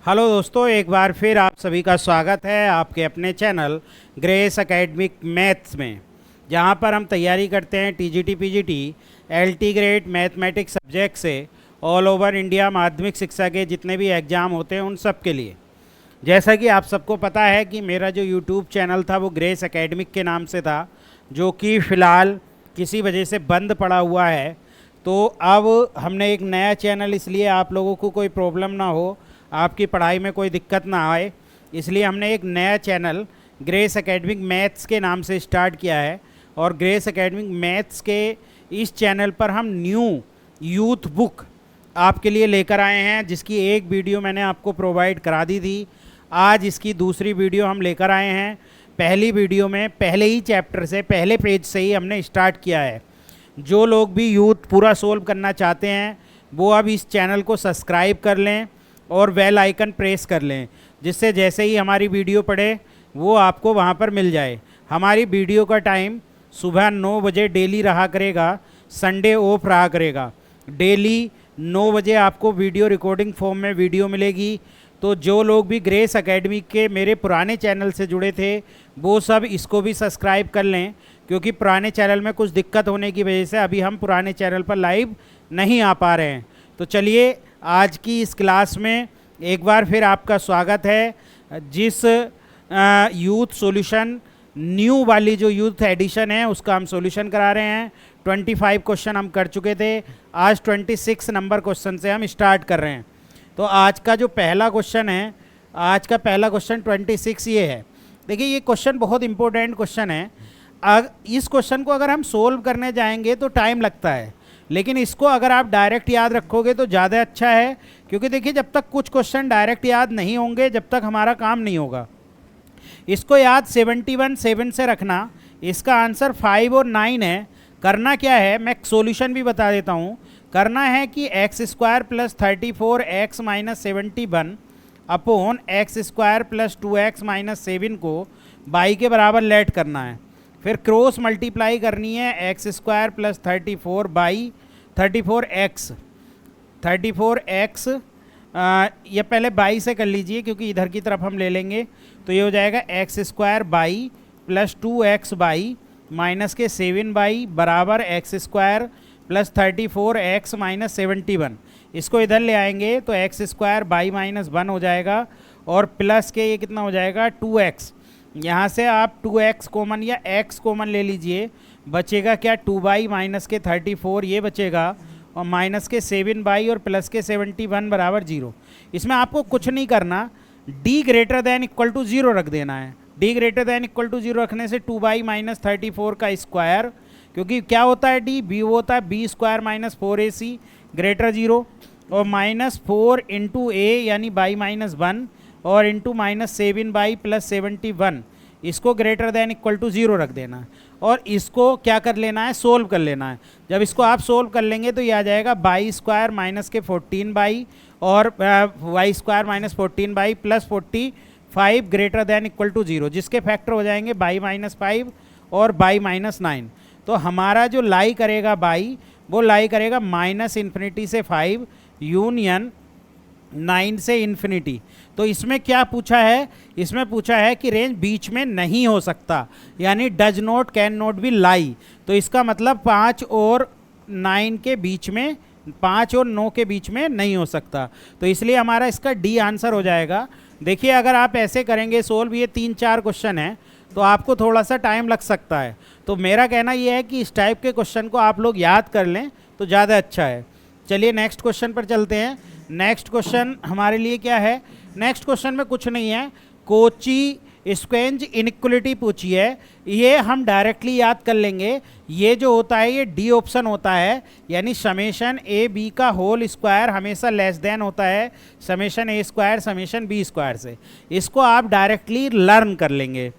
Hello दोस्तों, एक बार फिर आप सभी का स्वागत है आपके अपने चैनल ग्रेस एकेडमिक मैथ्स में, जहां पर हम तैयारी करते हैं TGT PGT LT grade mathematics subject से ऑल ओवर इंडिया माध्यमिक शिक्षा के जितने भी एग्ज़ाम होते हैं उन सब के लिए। जैसा कि आप सबको पता है कि मेरा जो यूट्यूब चैनल था वो ग्रेस एकेडमिक के नाम से था, जो कि फ़िलहाल किसी वजह से बंद पड़ा हुआ है। तो अब हमने एक नया चैनल, इसलिए आप लोगों को कोई प्रॉब्लम ना हो, आपकी पढ़ाई में कोई दिक्कत ना आए, इसलिए हमने एक नया चैनल ग्रेस एकेडमिक मैथ्स के नाम से स्टार्ट किया है। और ग्रेस एकेडमिक मैथ्स के इस चैनल पर हम न्यू यूथ बुक आपके लिए लेकर आए हैं, जिसकी एक वीडियो मैंने आपको प्रोवाइड करा दी थी। आज इसकी दूसरी वीडियो हम लेकर आए हैं। पहली वीडियो में पहले ही चैप्टर से, पहले पेज से ही हमने स्टार्ट किया है। जो लोग भी यूथ पूरा सोल्व करना चाहते हैं वो अब इस चैनल को सब्सक्राइब कर लें और बेल आइकन प्रेस कर लें, जिससे जैसे ही हमारी वीडियो पड़े वो आपको वहाँ पर मिल जाए। हमारी वीडियो का टाइम सुबह 9 बजे डेली रहा करेगा, संडे ऑफ रहा करेगा। डेली 9 बजे आपको वीडियो रिकॉर्डिंग फॉर्म में वीडियो मिलेगी। तो जो लोग भी ग्रेस एकेडमी के मेरे पुराने चैनल से जुड़े थे वो सब इसको भी सब्सक्राइब कर लें, क्योंकि पुराने चैनल में कुछ दिक्कत होने की वजह से अभी हम पुराने चैनल पर लाइव नहीं आ पा रहे हैं। तो चलिए, आज की इस क्लास में एक बार फिर आपका स्वागत है। जिस यूथ सॉल्यूशन न्यू वाली जो यूथ एडिशन है उसका हम सॉल्यूशन करा रहे हैं। 25 क्वेश्चन हम कर चुके थे, आज 26 नंबर क्वेश्चन से हम स्टार्ट कर रहे हैं। तो आज का जो पहला क्वेश्चन है, आज का पहला क्वेश्चन 26 ये है। देखिए, ये क्वेश्चन बहुत इंपॉर्टेंट क्वेश्चन है। इस क्वेश्चन को अगर हम सोल्व करने जाएंगे तो टाइम लगता है, लेकिन इसको अगर आप डायरेक्ट याद रखोगे तो ज़्यादा अच्छा है। क्योंकि देखिए, जब तक कुछ क्वेश्चन डायरेक्ट याद नहीं होंगे जब तक हमारा काम नहीं होगा। इसको याद 71 7 से रखना। इसका आंसर 5 और 9 है। करना क्या है, मैं सॉल्यूशन भी बता देता हूँ। करना है कि x square plus 34 x minus 71 upon x square plus 2x minus 7 को बाई के बराबर लेट करना है। फिर क्रॉस मल्टीप्लाई करनी है x square plus 34 by 34x। ये पहले बाई से कर लीजिए क्योंकि इधर की तरफ हम ले लेंगे। तो ये हो जाएगा x square by plus 2x by minus के 7 बाई बराबर x square plus 34x minus 71। इसको इधर ले आएंगे तो एक्स स्क्वायर बाई माइनस 1 हो जाएगा और प्लस के ये कितना हो जाएगा 2x। यहाँ से आप 2x कॉमन या x कॉमन ले लीजिए, बचेगा क्या 2 बाई माइनस के 34 ये बचेगा और माइनस के 7 बाई और प्लस के 71 बराबर 0। इसमें आपको कुछ नहीं करना, d greater than equal to 0 रख देना है। d greater than equal to 0 रखने से 2 बाई माइनस 34 का स्क्वायर, क्योंकि क्या होता है d, b होता है b square minus 4ac greater 0 और माइनस 4 इंटू a यानी बाई माइनस 1 और इंटू माइनस 7 बाई प्लस 71, इसको ग्रेटर दैन इक्वल टू 0 रख देना है। और इसको क्या कर लेना है, सोल्व कर लेना है। जब इसको आप सोल्व कर लेंगे तो ये आ जाएगा बाई स्क्वायर माइनस के 14 बाई और y square minus 14 by plus 45 greater than equal to 0, जिसके फैक्टर हो जाएंगे बाई माइनस 5 और बाई माइनस 9। तो हमारा जो लाई करेगा बाई, वो लाई करेगा माइनस इन्फिनिटी से 5 यूनियन 9 से इन्फिनिटी। तो इसमें क्या पूछा है, इसमें पूछा है कि रेंज बीच में नहीं हो सकता, यानी does not can not be lie. तो इसका मतलब 5 और 9 के बीच में, 5 और 9 के बीच में नहीं हो सकता। तो इसलिए हमारा इसका डी आंसर हो जाएगा। देखिए, अगर आप ऐसे करेंगे सोल्व, ये 3-4 क्वेश्चन है तो आपको थोड़ा सा टाइम लग सकता है। तो मेरा कहना यह है कि इस टाइप के क्वेश्चन को आप लोग याद कर लें तो ज़्यादा अच्छा है। चलिए नेक्स्ट क्वेश्चन पर चलते हैं। नेक्स्ट क्वेश्चन हमारे लिए क्या है, नेक्स्ट क्वेश्चन में कुछ नहीं है, कोची स्क्वेंज इनइक्वलिटी पूछी है। ये हम डायरेक्टली याद कर लेंगे। ये जो होता है ये डी ऑप्शन होता है, यानी समेशन ए बी का होल स्क्वायर हमेशा लेस देन होता है समेशन ए स्क्वायर समेशन बी स्क्वायर से। इसको आप डायरेक्टली लर्न कर लेंगे।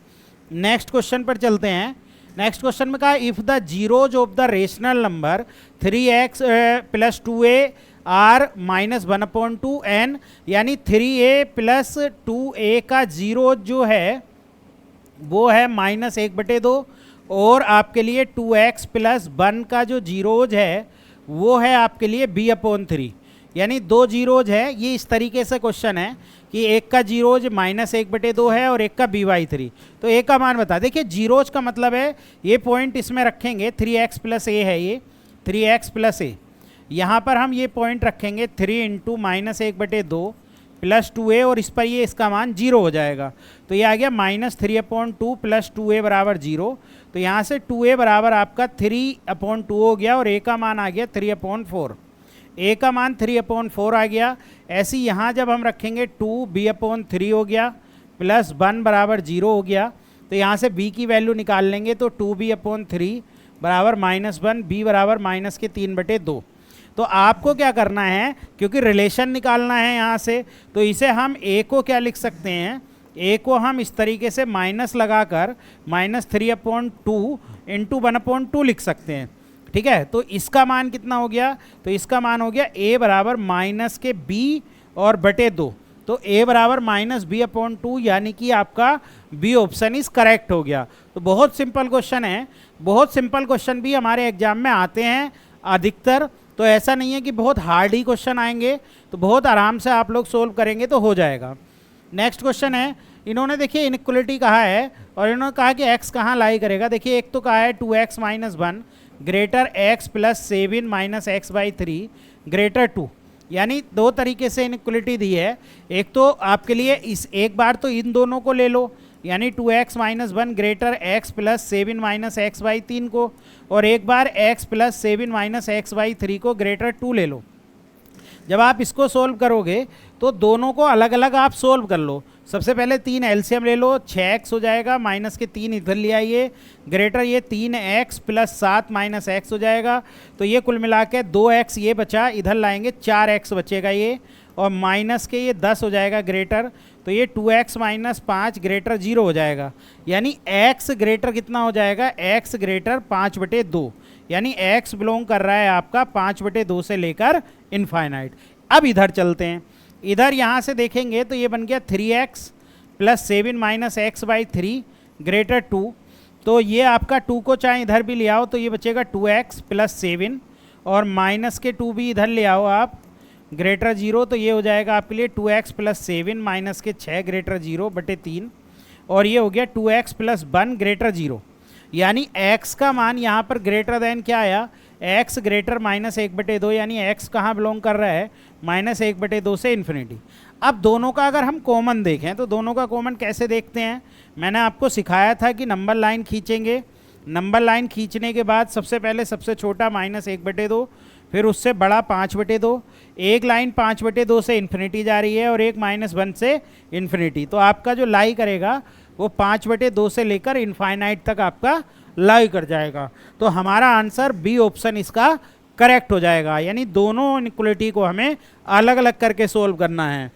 नेक्स्ट क्वेश्चन पर चलते हैं। नेक्स्ट क्वेश्चन में कहा if the zeros of the rational number 3x plus 2a are minus 1/2n, यानी 3a प्लस 2a का जीरो जो है वो है -1/2 और आपके लिए 2x प्लस 1 का जो जीरोज है वो है आपके लिए b/3। यानी 2 जीरोज है। ये इस तरीके से क्वेश्चन है कि एक का जीरोज -1/2 है और एक का b/3। तो ए का मान बता। देखिए जीरोज का मतलब है ये पॉइंट इसमें रखेंगे 3x + a है, ये 3x + a। यहाँ पर हम ये पॉइंट रखेंगे 3 × -1/2 + 2a और इस पर ये इसका मान 0 हो जाएगा। तो ये आ गया -3/2 + 2a = 0। तो यहाँ से 2a बराबर आपका 3/2 हो गया और a का मान आ गया 3/4। a का मान 3/4 आ गया। ऐसे यहाँ जब हम रखेंगे 2b/3 हो गया + 1 = 0 हो गया। तो यहाँ से b की वैल्यू निकाल लेंगे तो 2b/3 बराबर -1, b बराबर -3/2। तो आपको क्या करना है, क्योंकि रिलेशन निकालना है यहाँ से, तो इसे हम a को क्या लिख सकते हैं, a को हम इस तरीके से माइनस लगाकर -3/2 × 1/2 लिख सकते हैं। ठीक है, तो इसका मान कितना हो गया, तो इसका मान हो गया a बराबर -b और बटे 2। तो a बराबर -b/2 यानी कि आपका बी ऑप्शन इज करेक्ट हो गया। तो बहुत सिंपल क्वेश्चन है। बहुत सिंपल क्वेश्चन भी हमारे एग्जाम में आते हैं अधिकतर। तो ऐसा नहीं है कि बहुत हार्ड ही क्वेश्चन आएंगे, तो बहुत आराम से आप लोग सोल्व करेंगे तो हो जाएगा। नेक्स्ट क्वेश्चन है, इन्होंने देखिए इनइक्वलिटी कहा है और इन्होंने कहा कि x कहाँ लाई करेगा। देखिए एक तो कहा है 2x - 1 greater x + 7 - x/3 greater 2। यानी दो तरीके से इनइक्वलिटी दी है। एक तो आपके लिए इस एक बार तो इन दोनों को ले लो, यानी 2x - 1 ग्रेटर x + 7 - x/3 को, और एक बार x + 7 - x/3 को ग्रेटर 2 ले लो। जब आप इसको सोल्व करोगे तो दोनों को अलग अलग आप सोल्व कर लो। सबसे पहले 3 एलसीएम ले लो, 6x हो जाएगा, -3 इधर ले आइए, ग्रेटर ये 3x + 7 - x हो जाएगा। तो ये कुल मिला के 2x ये बचा, इधर लाएंगे 4x बचेगा ये, और माइनस के ये 10 हो जाएगा ग्रेटर। तो ये 2x - 5 ग्रेटर 0 हो जाएगा। यानी x ग्रेटर कितना हो जाएगा, x ग्रेटर 5/2। यानी x बिलोंग कर रहा है आपका 5/2 से लेकर इनफाइनाइट। अब इधर चलते हैं। इधर यहाँ से देखेंगे तो ये बन गया 3x + 7 - x/3 ग्रेटर 2। तो ये आपका 2 को चाहे इधर भी ले आओ तो ये बचेगा 2x + 7 और माइनस के 2 भी इधर ले आओ आप ग्रेटर 0। तो ये हो जाएगा आपके लिए 2x + 7 माइनस के 6 ग्रेटर 0/3 और ये हो गया 2x + 1 ग्रेटर 0। यानी x का मान यहाँ पर ग्रेटर देन क्या आया, x ग्रेटर -1/2। यानी x कहाँ बिलोंग कर रहा है, -1/2 से इन्फिनिटी। अब दोनों का अगर हम कॉमन देखें तो दोनों का कॉमन कैसे देखते हैं, मैंने आपको सिखाया था कि नंबर लाइन खींचेंगे। नंबर लाइन खींचने के बाद सबसे पहले सबसे छोटा -1/2, फिर उससे बड़ा 5/2। एक लाइन 5/2 से इन्फिनिटी जा रही है और एक -1 से इन्फिनिटी। तो आपका जो लाई करेगा वो 5/2 से लेकर इनफाइनाइट तक आपका लाई कर जाएगा। तो हमारा आंसर बी ऑप्शन इसका करेक्ट हो जाएगा। यानी दोनों इनइक्वलिटी को हमें अलग अलग करके सोल्व करना है।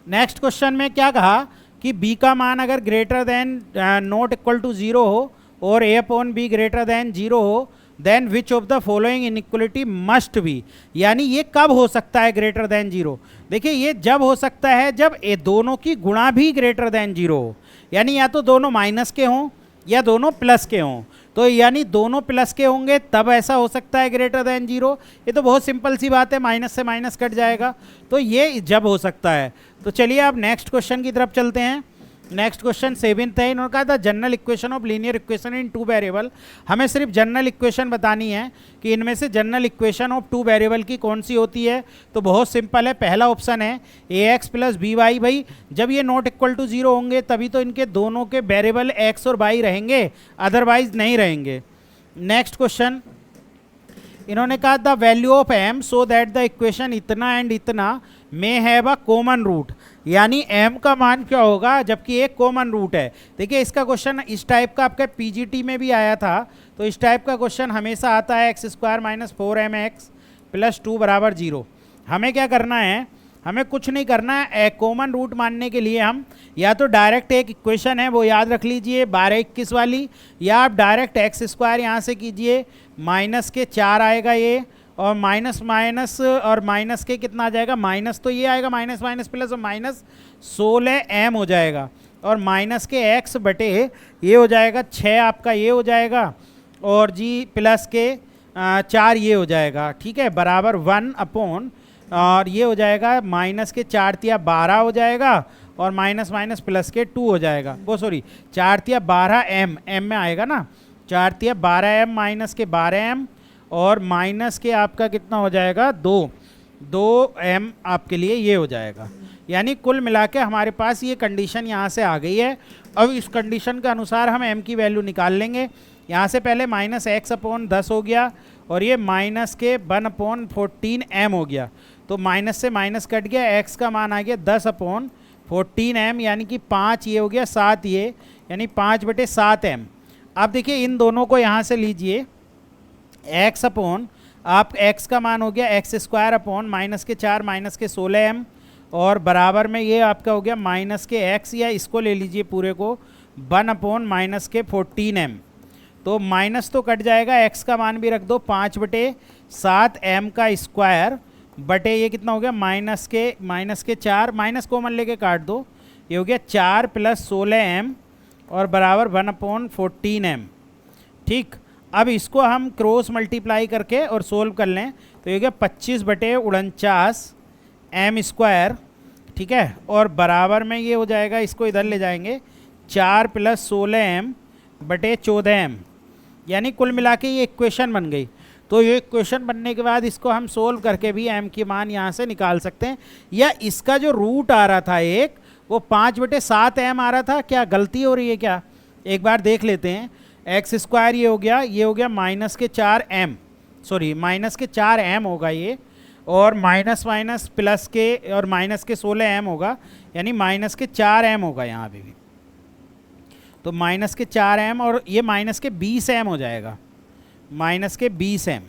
नेक्स्ट क्वेश्चन में क्या कहा कि b का मान अगर greater than not equal to 0 हो और a/b ग्रेटर देन 0 हो, then which of the following inequality must be. यानी ये कब हो सकता है ग्रेटर देन 0। देखिए ये जब हो सकता है जब ये दोनों की गुणा भी ग्रेटर देन 0 हो। यानी या तो दोनों माइनस के हों या दोनों प्लस के हों। तो यानी दोनों प्लस के होंगे तब ऐसा हो सकता है ग्रेटर देन 0। ये तो बहुत सिंपल सी बात है, माइनस से माइनस कट जाएगा। तो ये जब हो सकता है। तो चलिए अब नेक्स्ट क्वेश्चन की तरफ चलते हैं। नेक्स्ट क्वेश्चन 7th है। इन्होंने कहा था general equation of linear equation in 2 variable. हमें सिर्फ जनरल इक्वेशन बतानी है कि इनमें से जनरल इक्वेशन ऑफ 2 वेरिएबल की कौन सी होती है। तो बहुत सिंपल है, पहला ऑप्शन है ax + by। भाई जब ये नॉट इक्वल टू 0 होंगे तभी तो इनके दोनों के वेरिएबल x और y रहेंगे, अदरवाइज नहीं रहेंगे। नेक्स्ट क्वेश्चन इन्होंने कहा the value of m so that the equation इतना एंड इतना में हैव अ कॉमन रूट। यानी m का मान क्या होगा जबकि एक कॉमन रूट है। देखिए इसका क्वेश्चन इस टाइप का आपका पीजीटी में भी आया था। तो इस टाइप का क्वेश्चन हमेशा आता है x² - 4mx + 2 = 0। हमें क्या करना है, हमें कुछ नहीं करना है। कॉमन रूट मानने के लिए हम या तो डायरेक्ट एक इक्वेशन है वो याद रख लीजिए 1221 वाली, या आप डायरेक्ट x² यहाँ से कीजिए, माइनस के 4 आएगा ये, और माइनस माइनस और माइनस के कितना आ जाएगा, माइनस तो ये आएगा माइनस माइनस प्लस और माइनस 16m हो जाएगा, और माइनस के x बटे ये हो जाएगा 6 आपका ये हो जाएगा, और जी प्लस के 4 ये हो जाएगा। ठीक है, बराबर 1/, और ये हो जाएगा माइनस के 4 तिया 12 हो जाएगा, और माइनस माइनस प्लस के 2 हो जाएगा। वो सॉरी 4 तिया 12 एम, एम में आएगा ना, 4 तिया 12 एम माइनस के 12 एम, और माइनस के आपका कितना हो जाएगा 2 एम आपके लिए ये हो जाएगा। यानी कुल मिला के हमारे पास ये कंडीशन यहाँ से आ गई है। अब इस कंडीशन के अनुसार हम m की वैल्यू निकाल लेंगे। यहाँ से पहले माइनस एक्स अपॉन 10 हो गया, और ये माइनस के 1 अपॉन 14 एम हो गया। तो माइनस से माइनस कट गया, x का मान आ गया 10 अपॉन 14 एम, यानी कि 5 ये हो गया 7 ये, यानी 5/7 एम। अब देखिए इन दोनों को यहाँ से लीजिए, x अपॉन आप x का मान हो गया एक्स स्क्वायर अपॉन माइनस के 4 माइनस के 16 एम, और बराबर में ये आपका हो गया माइनस के x, या इसको ले लीजिए पूरे को 1 अपॉन माइनस के 14 एम। तो माइनस तो कट जाएगा, x का मान भी रख दो 5/7 एम का स्क्वायर बटे ये कितना हो गया माइनस के 4, माइनस कॉमन लेके काट दो, ये हो गया 4 + 16 एम और बराबर 1 अपॉन 14 एम। ठीक, अब इसको हम क्रॉस मल्टीप्लाई करके और सोल्व कर लें तो ये हो गया 25/49 एम स्क्वायर। ठीक है, और बराबर में ये हो जाएगा, इसको इधर ले जाएंगे 4 + 16 एम बटे 14 एम, यानी कुल मिला के ये इक्वेशन बन गई। तो ये इक्वेशन बनने के बाद इसको हम सोल्व करके भी m की मान यहाँ से निकाल सकते हैं, या इसका जो रूट आ रहा था एक वो 5/7 एम आ रहा था। क्या गलती हो रही है क्या, एक बार देख लेते हैं। एक्स स्क्वायर ये हो गया माइनस के 4 एम, सॉरी माइनस के 4 एम होगा ये, और माइनस माइनस प्लस के और माइनस के 16 एम होगा, यानी माइनस के 4 एम होगा यहाँ पे भी। तो माइनस के 4 एम और ये माइनस के 20 एम हो जाएगा, माइनस के 20 एम,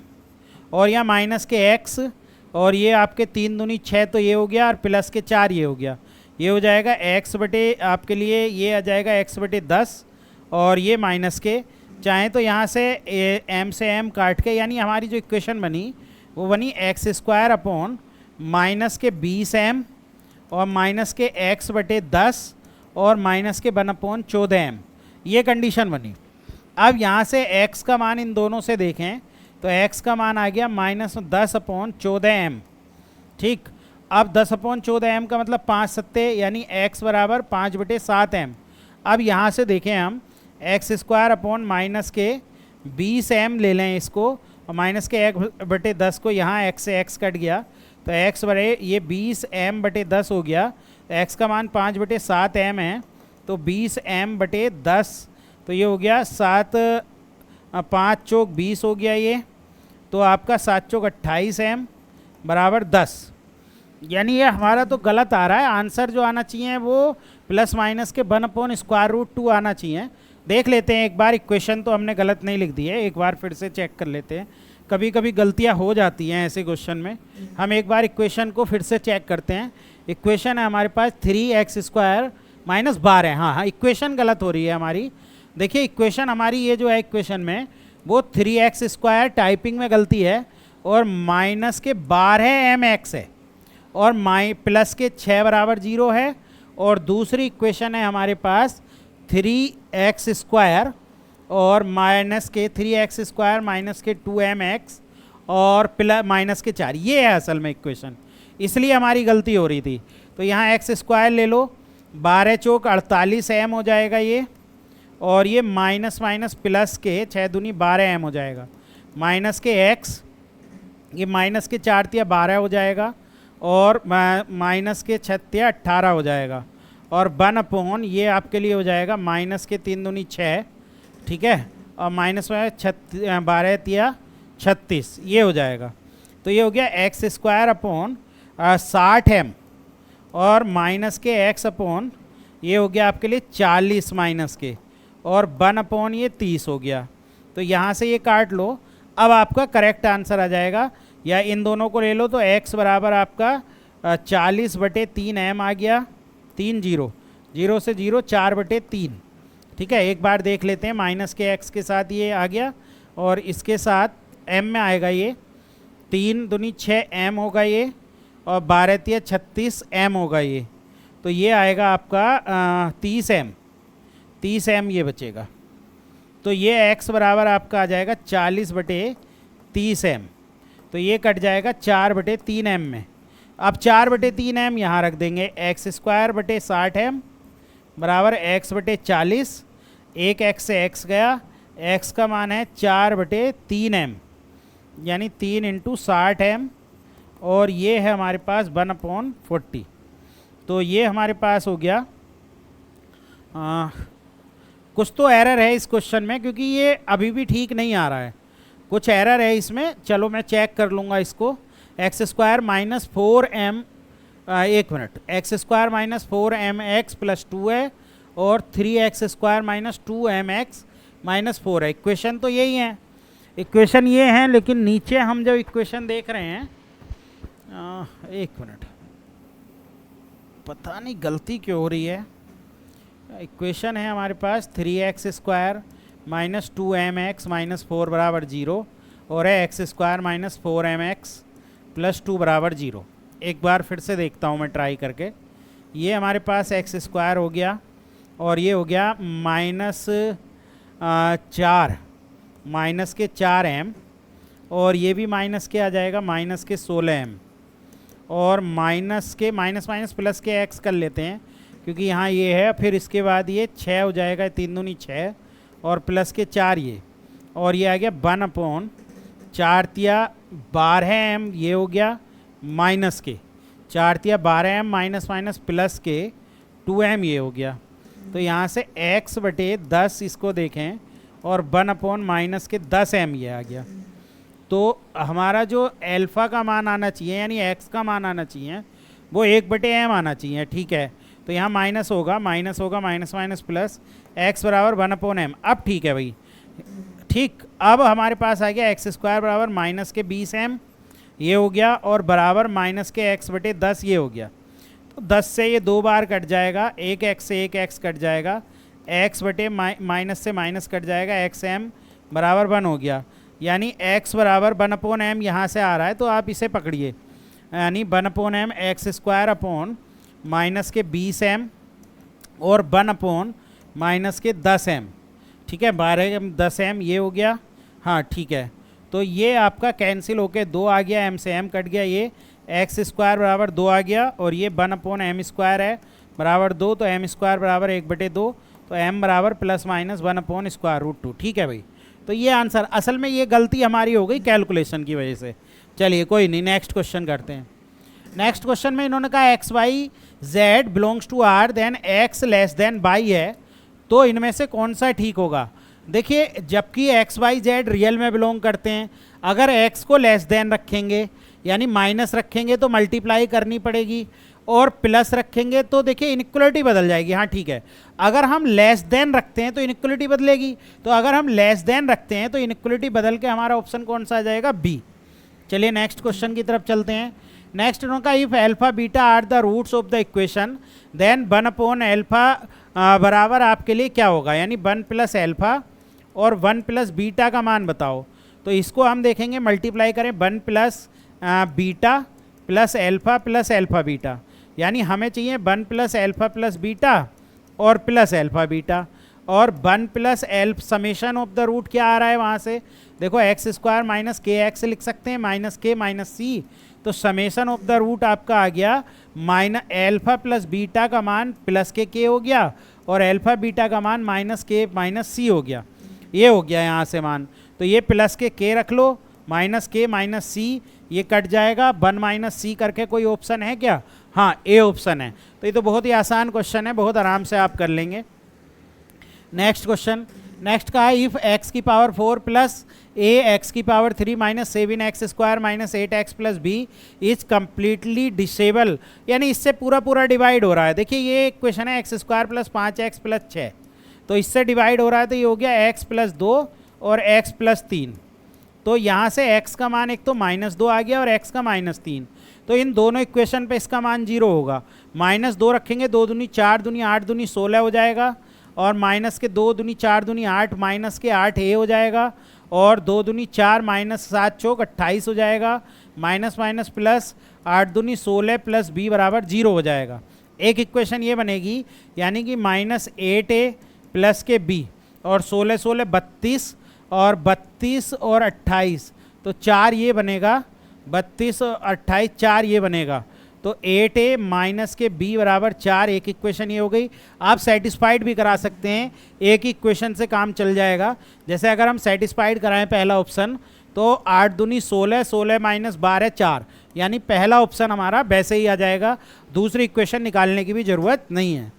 और यहाँ माइनस के x, और ये आपके 3 दूनी 6 तो ये हो गया, और प्लस के 4 ये हो गया, ये हो जाएगा x बटे आपके लिए ये आ जाएगा x/10, और ये माइनस के चाहें तो यहाँ से m से m काट के, यानी हमारी जो इक्वेशन बनी वो बनी x² अपॉन माइनस के 20 एम और माइनस के x/10 और माइनस के 1 अपॉन 14 एम, ये कंडीशन बनी। अब यहाँ से x का मान इन दोनों से देखें तो x का मान आ गया -10 अपॉन 14 एम। ठीक, अब 10 अपॉन 14 एम का मतलब 5 सत्ते, यानी x बराबर 5/7 एम। अब यहाँ से देखें हम x² अपॉन माइनस के 20 एम ले लें इसको, और माइनस के 1/10 को यहाँ x से x कट गया, तो x बटे ये 20 m/10 हो गया, तो x का मान 5/7 एम है, तो 20 m/10, तो ये हो गया 7 5 चौक 20 हो गया ये, तो आपका 7 चौक 28 एम बराबर 10। यानी ये हमारा तो गलत आ रहा है, आंसर जो आना चाहिए वो प्लस माइनस के 1/√2 आना चाहिए। देख लेते हैं एक बार, इक्वेशन तो हमने गलत नहीं लिख दी है, एक बार फिर से चेक कर लेते हैं, कभी कभी गलतियां हो जाती हैं ऐसे क्वेश्चन में। हम एक बार इक्वेशन को फिर से चेक करते हैं। इक्वेशन है हमारे पास 3x² - 12, हाँ इक्वेशन गलत हो रही है हमारी। देखिए इक्वेशन हमारी ये जो है इक्वेशन में वो 3x² टाइपिंग में गलती है, और माइनस के 12 mx है, और प्लस के 6 बराबर 0 है, और दूसरी इक्वेशन है हमारे पास 3x² और माइनस के 3x² माइनस के 2mx और प्लस माइनस के 4, ये है असल में इक्वेशन, इसलिए हमारी गलती हो रही थी। तो यहाँ x² ले लो, 12 चौक 48 एम हो जाएगा ये, और ये माइनस माइनस प्लस के 6 दूनी 12 एम हो जाएगा, माइनस के x, ये माइनस के 4 तिया 12 हो जाएगा, और माइनस के 6 तिया 18 हो जाएगा, और 1 अपॉन ये आपके लिए हो जाएगा माइनस के 3 दूनी 6, ठीक है, और माइनस में 12 तिया 36, ये हो जाएगा। तो ये हो गया x² अपॉन 60 एम, और माइनस के x अपॉन ये हो गया आपके लिए 40 माइनस के, और 1 अपॉन ये 30 हो गया। तो यहाँ से ये काट लो, अब आपका करेक्ट आंसर आ जाएगा, या इन दोनों को ले लो तो x बराबर आपका 40/3 एम आ गया, 3 0 0 से 0 4/3। ठीक है, एक बार देख लेते हैं, माइनस के x के साथ ये आ गया, और इसके साथ m में आएगा ये 3 दूनी 6 m होगा ये, और 12 तिया 36 m होगा ये, तो ये आएगा आपका 30 m ये बचेगा। तो ये x बराबर आपका आ जाएगा 40/30 m, तो ये कट जाएगा 4/3 m में। अब 4/3m यहाँ रख देंगे, x²/60m बराबर x/40, एक x से x गया, x का मान है 4/3m यानी 3 × 60m, और ये है हमारे पास 1/40। तो ये हमारे पास हो गया। कुछ तो एरर है इस क्वेश्चन में, क्योंकि ये अभी भी ठीक नहीं आ रहा है, कुछ एरर है इसमें। चलो मैं चेक कर लूँगा इसको। x² - 4m, एक मिनट, x² - 4mx + 2 है और 3x² - 2mx - 4 है। इक्वेशन तो यही है, इक्वेशन ये है, लेकिन नीचे हम जब इक्वेशन देख रहे हैं, एक मिनट, पता नहीं गलती क्यों हो रही है। इक्वेशन है हमारे पास 3x² - 2mx - 4 बराबर 0 और है x² - 4mx + 2 बराबर 0। एक बार फिर से देखता हूँ मैं ट्राई करके। ये हमारे पास x² हो गया और ये हो गया -4m, और ये भी माइनस के आ जाएगा -16m, और माइनस के माइनस प्लस के x कर लेते हैं क्योंकि यहाँ ये है। फिर इसके बाद ये 6 हो जाएगा, 3 दूनी 6 और प्लस के 4 ये, और ये आ गया 1/4 12m, ये हो गया माइनस के 4 12m माइनस प्लस के 2m, ये हो गया। तो यहाँ से x/10 इसको देखें और 1/- के 10m ये आ गया। तो हमारा जो अल्फ़ा का मान आना चाहिए यानी x का मान आना चाहिए वो 1/m आना चाहिए, ठीक है। तो यहाँ माइनस होगा माइनस प्लस x बराबर 1/m। अब ठीक है भाई, ठीक। अब हमारे पास आ गया x² बराबर -20m, ये हो गया, और बराबर माइनस के x/10 ये हो गया। तो 10 से ये 2 बार कट जाएगा, एक x से एक x कट जाएगा, x/माइनस से माइनस कट जाएगा, xm बराबर 1 हो गया। यानी x बराबर 1/m यहाँ से आ रहा है, तो आप इसे पकड़िए, यानी 1/m x² के 20m और 1/- के 10m, ठीक है। 12 10m ये हो गया, हाँ ठीक है। तो ये आपका कैंसिल होके 2 आ गया, m से m कट गया, ये x² बराबर 2 आ गया, और ये 1/m² है बराबर 2, तो m² बराबर 1/2, तो m बराबर ± 1/√2, ठीक है भाई। तो ये आंसर, असल में ये गलती हमारी हो गई कैलकुलेशन की वजह से। चलिए कोई नहीं, नेक्स्ट क्वेश्चन करते हैं। नेक्स्ट क्वेश्चन में इन्होंने कहा x/y/z belongs to r then x < y है, तो इनमें से कौन सा ठीक होगा। देखिए, जबकि x/y/z रियल में बिलोंग करते हैं, अगर x को लेस देन रखेंगे यानी माइनस रखेंगे तो मल्टीप्लाई करनी पड़ेगी, और प्लस रखेंगे तो देखिए इनइक्वलिटी बदल जाएगी। हाँ ठीक है, अगर हम लेस देन रखते हैं तो इनइक्वलिटी बदलेगी, तो अगर हम लेस देन रखते हैं तो इनइक्वलिटी बदल के हमारा ऑप्शन कौन सा आ जाएगा, बी। चलिए नेक्स्ट क्वेश्चन की तरफ चलते हैं। नेक्स्ट उनका if alpha beta are the roots of the equation then 1/α बराबर आपके लिए क्या होगा, यानी 1 + α और 1 + बीटा का मान बताओ। तो इसको हम देखेंगे, मल्टीप्लाई करें 1 + बीटा + α + α बीटा, यानी हमें चाहिए 1 + α + बीटा और प्लस α बीटा, और 1 + α समेशन ऑफ द रूट क्या आ रहा है वहाँ से, देखो x² - kx लिख सकते हैं, -k - c, तो समेशन ऑफ द रूट आपका आ गया α + बीटा का मान +k हो गया, और α बीटा का मान -k - c हो गया। ये हो गया यहाँ से मान, तो ये +k रख लो, -k - c ये कट जाएगा, 1 - c करके कोई ऑप्शन है क्या, हाँ ए ऑप्शन है। तो ये तो बहुत ही आसान क्वेश्चन है, बहुत आराम से आप कर लेंगे। नेक्स्ट क्वेश्चन, नेक्स्ट का है if x⁴ + a x⁴ - 7x² - 8x + b is completely disable, यानी इससे पूरा डिवाइड हो रहा है। देखिए ये क्वेश्चन है x² + 5x + 6, तो इससे डिवाइड हो रहा है, तो ये हो गया x + 2 और x + 3। तो यहाँ से x का मान एक तो -2 आ गया और x का -3, तो इन दोनों इक्वेशन पे इसका मान 0 होगा। -2 रखेंगे, 2 दूनी 4 दूनी 8 दूनी 16 हो जाएगा, और माइनस के 2 दूनी 4 दूनी 8 -8 ए हो जाएगा, और 2 दूनी 4 -7 चौक 28 हो जाएगा, माइनस प्लस 8 दूनी 16 + b बराबर 0 हो जाएगा। एक इक्वेशन ये बनेगी, यानी कि -8a + के b, और 16 16 32, और 32 और 28, तो 4 ये बनेगा, 32 और 28 4 ये बनेगा, तो 8a माइनस के b बराबर 4, एक इक्वेशन ये हो गई। आप सेटिस्फाइड भी करा सकते हैं, एक इक्वेशन से काम चल जाएगा। जैसे अगर हम सेटिस्फाइड कराएं पहला ऑप्शन, तो 8 दूनी 16, 16 माइनस 12 4, यानी पहला ऑप्शन हमारा वैसे ही आ जाएगा, दूसरी इक्वेशन निकालने की भी ज़रूरत नहीं है।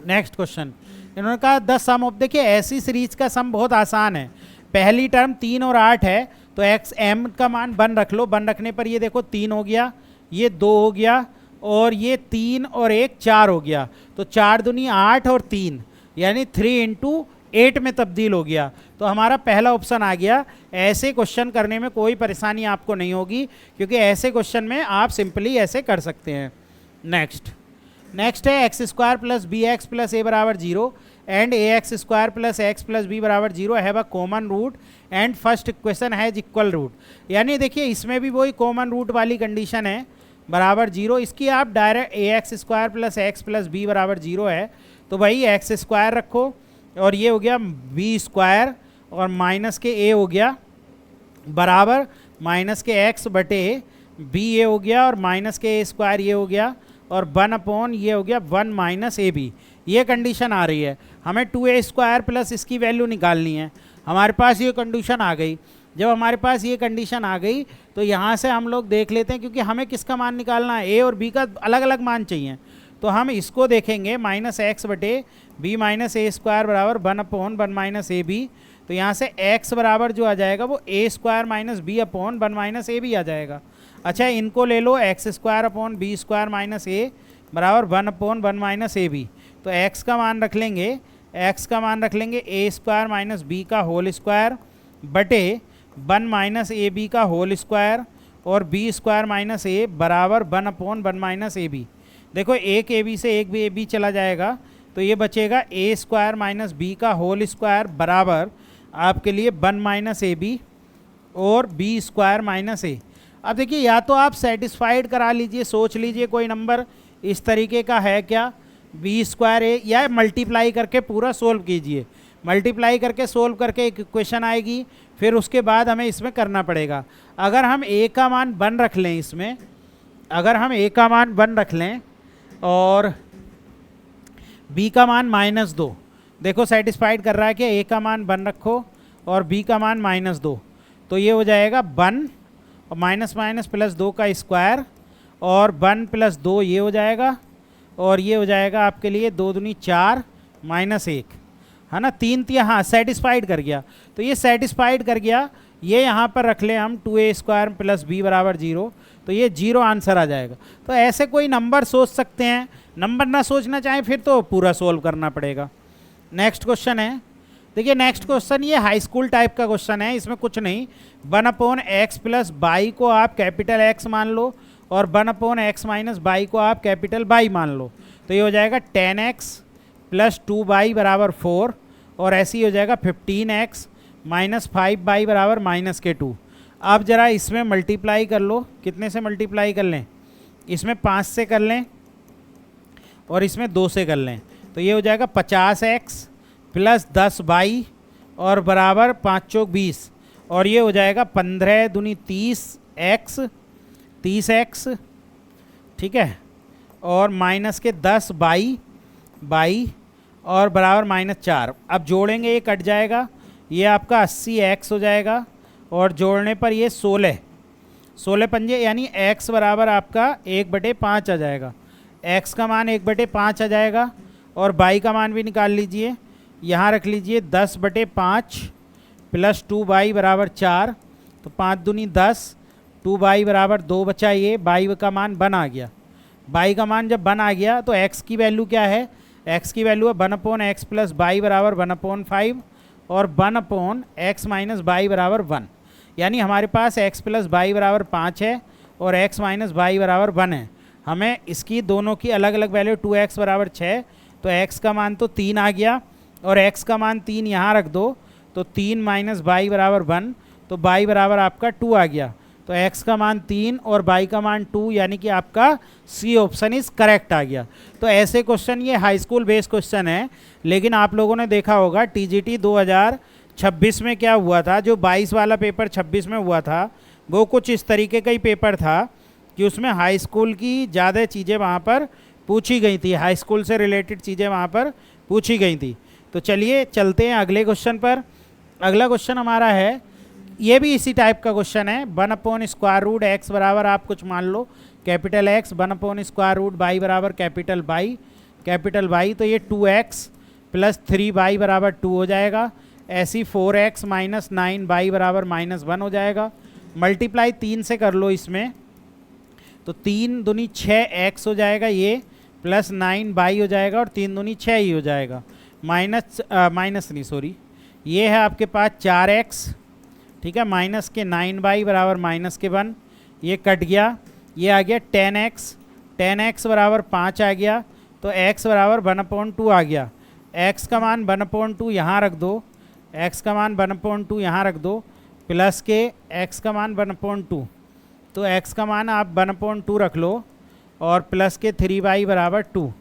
नेक्स्ट क्वेश्चन, इन्होंने कहा द सम ऑफ, देखिए ऐसी सीरीज का सम बहुत आसान है। पहली टर्म 3 और 8 है, तो एक्स एम का मान 1 रख लो, 1 रखने पर ये देखो 3 हो गया, ये 2 हो गया, और ये 3 और 1 4 हो गया। तो 4 दूनी 8 और 3, यानी 3 इंटू 8 में तब्दील हो गया। तो हमारा पहला ऑप्शन आ गया। ऐसे क्वेश्चन करने में कोई परेशानी आपको नहीं होगी, क्योंकि ऐसे क्वेश्चन में आप सिंपली ऐसे कर सकते हैं। नेक्स्ट है x square plus b x plus a बराबर 0 and a x square plus x plus b बराबर 0 have a common root and first equation has equal root. यानी देखिए इसमें भी वही कॉमन रूट वाली कंडीशन है, बराबर 0। इसकी आप direct a x square plus x plus b बराबर 0 है, तो भाई एक्स स्क्वायर रखो, और ये हो गया बी स्क्वायर, और माइनस के ए हो गया बराबर माइनस के एक्स बटे बी ए हो गया, और माइनस के ए स्क्वायर ये हो गया, और 1 अपॉन ये हो गया 1 माइनस ए बी। ये कंडीशन आ रही है, हमें 2a स्क्वायर प्लस इसकी वैल्यू निकालनी है। हमारे पास ये कंडीशन आ गई। जब हमारे पास ये कंडीशन आ गई, तो यहाँ से हम लोग देख लेते हैं, क्योंकि हमें किसका मान निकालना है, ए और बी का अलग अलग मान चाहिए। तो हम इसको देखेंगे, माइनस एक्स बटे बी माइनस ए स्क्वायर बराबर 1 अपॉन 1 माइनस ए बी। तो यहाँ से x बराबर जो आ जाएगा वो a square minus b upon 1 minus a b आ जाएगा। अच्छा, इनको ले लो, x square upon b square minus a बराबर 1 अपॉन 1 माइनस ए बी। तो x का मान रख लेंगे, x का मान रख लेंगे ए स्क्वायर माइनस बी का होल स्क्वायर बटे 1 माइनस ए बी का होल स्क्वायर, और बी स्क्वायर माइनस ए बराबर 1 अपॉन 1 माइनस ए बी। देखो एक ए बी से एक भी ए बी चला जाएगा, तो ये बचेगा ए स्क्वायर माइनस बी का होल स्क्वायर बराबर आपके लिए 1 माइनस ए बी और बी स्क्वायर माइनस ए। अब देखिए, या तो आप सेटिस्फाइड करा लीजिए, सोच लीजिए कोई नंबर इस तरीके का है क्या, बी स्क्वायर ए, या मल्टीप्लाई करके पूरा सोल्व कीजिए। मल्टीप्लाई करके सोल्व करके एक इक्वेशन आएगी, फिर उसके बाद हमें इसमें करना पड़ेगा। अगर हम ए का मान 1 रख लें इसमें, अगर हम ए का मान 1 रख लें और बी का मान -2, देखो सेटिस्फाइड कर रहा है कि ए का मान 1 रखो और बी का मान -2, तो ये हो जाएगा 1 और माइनस माइनस प्लस 2 का स्क्वायर, और 1 प्लस 2 ये हो जाएगा, और ये हो जाएगा आपके लिए 2 दूनी 4 माइनस 1, है ना, 3 3, हाँ सेटिस्फाइड कर गया। तो ये सेटिस्फाइड कर गया, ये यहाँ पर रख लें हम 2a स्क्वायर प्लस बी बराबर 0, तो ये 0 आंसर आ जाएगा। तो ऐसे कोई नंबर सोच सकते हैं, नंबर ना सोचना चाहें फिर तो पूरा सोल्व करना पड़ेगा। नेक्स्ट क्वेश्चन है, देखिए नेक्स्ट क्वेश्चन ये हाई स्कूल टाइप का क्वेश्चन है, इसमें कुछ नहीं, 1 अपॉन एक्स प्लस बाई को आप कैपिटल एक्स मान लो, और 1 अपॉन एक्स माइनस बाई को आप कैपिटल बाई मान लो। तो ये हो जाएगा 10x प्लस 2 बाई बराबर 4, और ऐसे ही हो जाएगा 15x माइनस 5 बाई बराबर माइनस के 2। आप ज़रा इसमें मल्टीप्लाई कर लो, कितने से मल्टीप्लाई कर लें, इसमें 5 से कर लें और इसमें 2 से कर लें, तो ये हो जाएगा 50x प्लस 10 बाई और बराबर 5 चौक 20, और ये हो जाएगा 15 दूनी 30x, ठीक है, और माइनस के 10 बाई और बराबर -4। अब जोड़ेंगे, ये कट जाएगा, ये आपका 80x हो जाएगा, और जोड़ने पर ये 16 पंजे, यानी x बराबर आपका 1/5 आ जाएगा। x का मान 1/5 आ जाएगा, और बाई का मान भी निकाल लीजिए, यहाँ रख लीजिए 10/5 प्लस 2 बाई बराबर 4, तो 5 दूनी 10, 2 बाई बराबर 2 बचा, ये बाई का मान 1 आ गया। बाई का मान जब 1 आ गया तो x की वैल्यू क्या है, x की वैल्यू है 1 अपॉन एक्स प्लस बाई बराबर 1 अपॉन 5, और 1 अपॉन एक्स माइनस बाई बराबर 1, यानी हमारे पास x प्लस बाई बराबर 5 है और x माइनस बाई बराबर 1 है। हमें इसकी दोनों की अलग अलग वैल्यू, 2x बराबर 6, तो x का मान तो 3 आ गया, और x का मान 3 यहाँ रख दो, तो 3 माइनस बाई बराबर 1, तो बाई बराबर आपका 2 आ गया। तो x का मान 3 और बाई का मान 2, यानी कि आपका सी ऑप्शन इज करेक्ट आ गया। तो ऐसे क्वेश्चन, ये हाई स्कूल बेस्ड क्वेश्चन है, लेकिन आप लोगों ने देखा होगा टीजीटी 2026 में क्या हुआ था, जो 22 वाला पेपर 26 में हुआ था, वो कुछ इस तरीके का ही पेपर था कि उसमें हाई स्कूल की ज़्यादा चीज़ें वहाँ पर पूछी गई थी, हाई स्कूल से रिलेटेड चीज़ें वहाँ पर पूछी गई थी। तो चलिए चलते हैं अगले क्वेश्चन पर। अगला क्वेश्चन हमारा है, ये भी इसी टाइप का क्वेश्चन है। 1/स्क्वायर रूट एक्स बराबर आप कुछ मान लो कैपिटल एक्स, 1/स्क्वायर रूट बाई बराबर कैपिटल बाई, तो ये 2x प्लस 3y बराबर 2 हो जाएगा। ऐसी 4x माइनस 9y बराबर -1 हो जाएगा। मल्टीप्लाई 3 से कर लो इसमें, तो 3 दूनी 6x हो जाएगा ये, प्लस 9y हो जाएगा, और 3 दूनी 6 ही हो जाएगा। ये है आपके पास 4x, ठीक है, माइनस के 9y बराबर -1, ये कट गया। ये आ गया 10x बराबर 5 आ गया, तो x बराबर 1/2 आ गया। x का मान 1/2 यहाँ रख दो, x का मान 1/2 यहाँ रख दो, प्लस के x का मान 1/2, तो x का मान आप 1/2 रख लो, और प्लस के 3y बराबर 2,